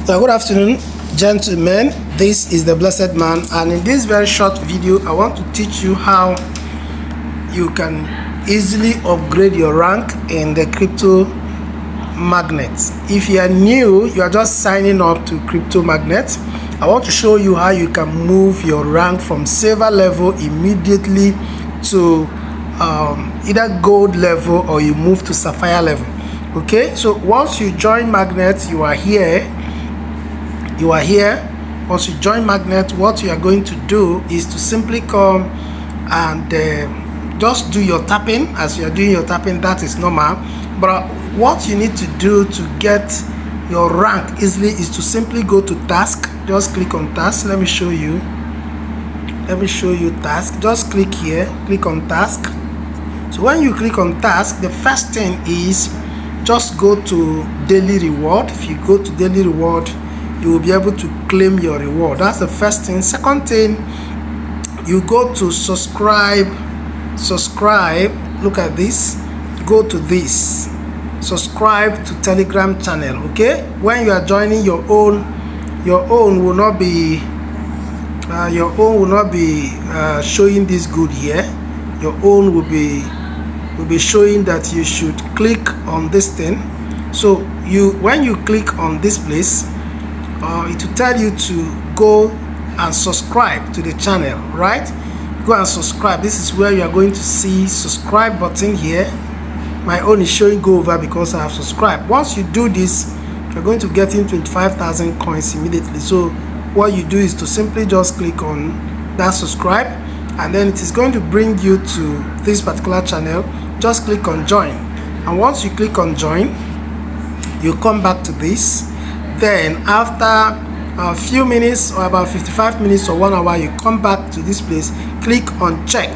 Good afternoon, gentlemen. This is the Blessed Man, and in this very short video I want to teach you how you can easily upgrade your rank in the crypto magnets. If you are new, you are just signing up to crypto magnets, I want to show you how you can move your rank from silver level immediately to either gold level, or you move to sapphire level. Okay, so once you join magnet, you are here. Once you join magnet, what you are going to do is to simply come and just do your tapping. As you are doing your tapping, that is normal, but what you need to do to get your rank easily is to simply go to task. Just click on task. Let me show you task. Just click here, click on task. So when you click on task, the first thing is just go to daily reward. If you go to daily reward, you will be able to claim your reward. That's the first thing. Second thing, you go to subscribe. Look at this. Go to this. Subscribe to Telegram channel. Okay, when you are joining, your own will not be showing this good here. Your own will be showing that you should click on this thing. So when you click on this place, it will tell you to go and subscribe to the channel, right? Go and subscribe. This is where you are going to see subscribe button here. My own is showing go over because I have subscribed. Once you do this, you're going to get in 25,000 coins immediately. So what you do is to simply just click on that subscribe, and then it is going to bring you to this particular channel. Just click on join, and once you click on join, you come back to this. Then after a few minutes, or about 55 minutes or 1 hour, you come back to this place, click on check.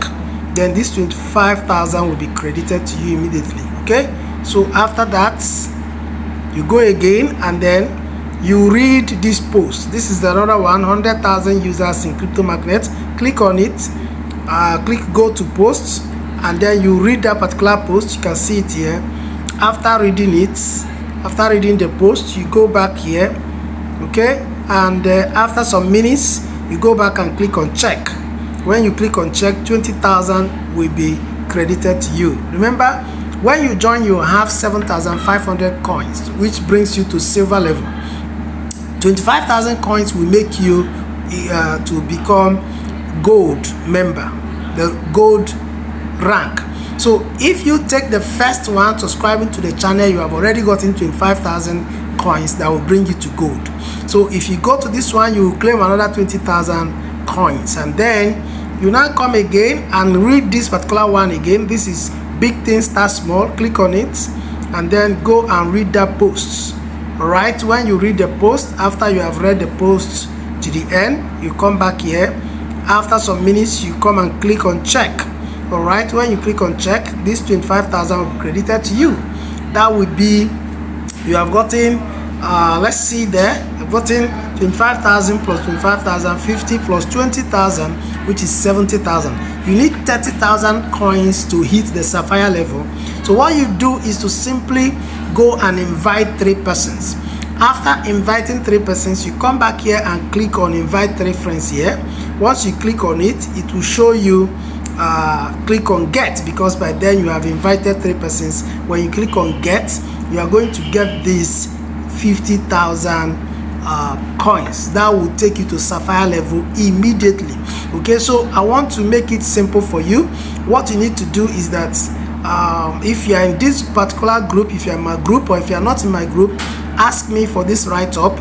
Then this 25,000 will be credited to you immediately. Okay, so after that, you go again, and then you read this post. This is another 100,000 users in crypto magnet. Click on it, click go to posts, and then you read that particular post. You can see it here. After reading the post, you go back here. Okay, and after some minutes, you go back and click on check. When you click on check, 20,000 will be credited to you. Remember, when you join, you have 7,500 coins, which brings you to silver level. 25,000 coins will make you to become gold member, the gold rank. So if you take the first one, subscribing to the channel, you have already gotten 25,000 coins that will bring you to gold. So if you go to this one, you will claim another 20,000 coins, and then you now come again and read this particular one again. This is big thing start small. Click on it, and then go and read that post. All right, when you read the post, after you have read the post to the end, you come back here. After some minutes, you come and click on check. All right, when you click on check, this 25,000 will be credited to you. That would be, you have gotten let's see there, you've gotten 25,000 plus 25,000, 50 plus 20,000, which is 70,000. You need 30,000 coins to hit the sapphire level. So what you do is to simply go and invite 3 persons. After inviting 3 persons, you come back here and click on invite 3 friends here. Once you click on it, it will show you click on get, because by then you have invited 3 persons. When you click on get, you are going to get this 50,000 coins that will take you to sapphire level immediately. Okay, so I want to make it simple for you. What you need to do is that if you are in this particular group, if you are in my group, or if you are not in my group, ask me for this write-up.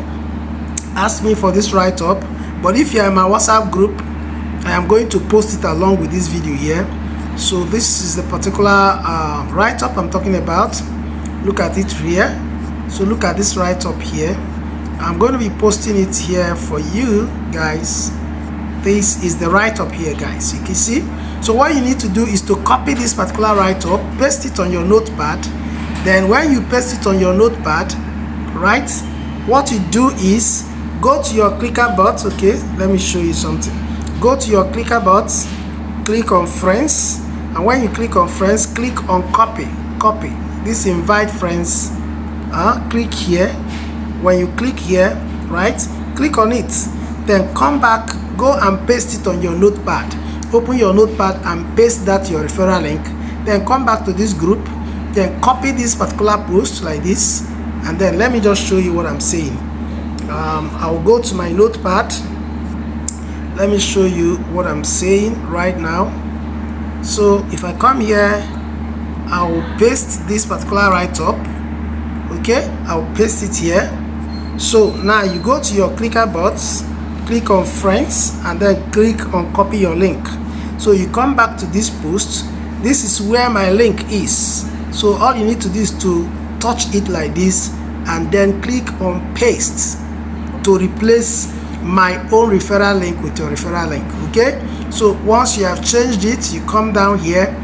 But if you are in my WhatsApp group, I am going to post it along with this video here. So this is the particular write-up I'm talking about. Look at it here. So look at this write-up here. I'm going to be posting it here for you guys. This is the write-up here, guys. You can see. So what you need to do is to copy this particular write-up, paste it on your notepad. Then when you paste it on your notepad, right, what you do is go to your clicker bot. Okay, let me show you something. Go to your clicker bot, click on friends, and when you click on friends, click on copy this invite friends. Click here. When you click here, right? Click on it, then come back, go and paste it on your notepad. Open your notepad and paste that your referral link, then come back to this group, then copy this particular post like this, and then let me just show you what I'm saying. I'll go to my notepad. Let me show you what I'm saying right now. So if I come here, I will paste this particular write-up. Okay, I'll paste it here. So now you go to your clicker box, click on friends, and then click on copy your link. So you come back to this post. This is where my link is. So all you need to do is to touch it like this and then click on paste to replace my own referral link with your referral link. Okay, so once you have changed it, you come down here.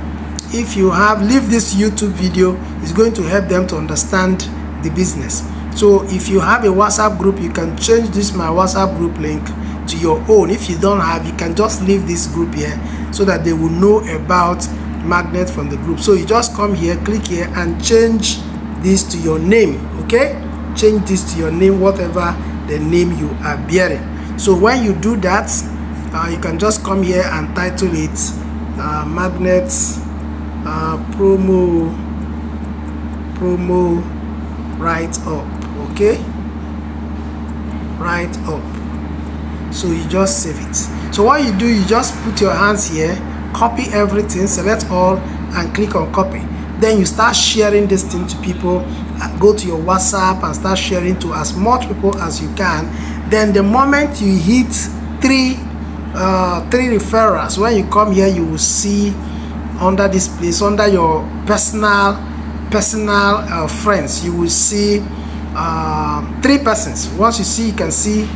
If you have leave this YouTube video, it's going to help them to understand the business. So if you have a WhatsApp group, you can change this my WhatsApp group link to your own. If you don't have, you can just leave this group here so that they will know about magnet from the group. So you just come here, click here, and change this to your name. Okay, change this to your name, whatever the name you are bearing. So when you do that, you can just come here and title it magnets promo write up. Okay, write up. So you just save it. So what you do, you just put your hands here, copy everything, select all, and click on copy. Then you start sharing this thing to people. Go to your WhatsApp and start sharing to as much people as you can. Then the moment you hit three referrals, when you come here, you will see under this place, under your personal friends, you will see 3 persons. Once you see, you can see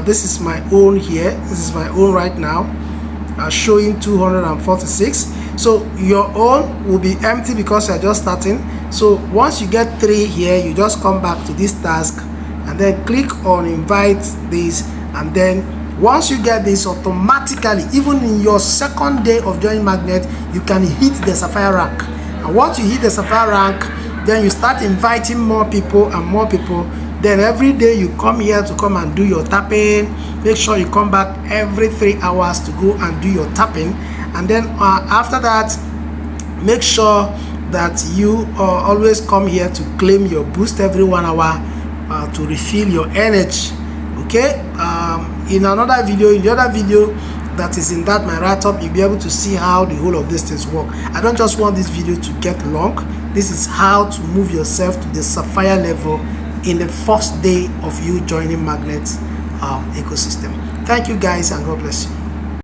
this is my own here. This is my own right now, showing 246. So your own will be empty because you're just starting. So once you get 3 here, you just come back to this task and then click on invite this, and then once you get this, automatically, even in your second day of joining magnet, you can hit the Sapphire rank. And once you hit the Sapphire rank, then you start inviting more people and more people. Then every day you come here to come and do your tapping. Make sure you come back every 3 hours to go and do your tapping. And then after that, make sure that you always come here to claim your boost every 1 hour to refill your energy. Okay, in another video, in the other video that is in that my write-up, you'll be able to see how the whole of these things work. I don't just want this video to get long. This is how to move yourself to the Sapphire level in the first day of you joining magnet ecosystem. Thank you guys, and God bless you.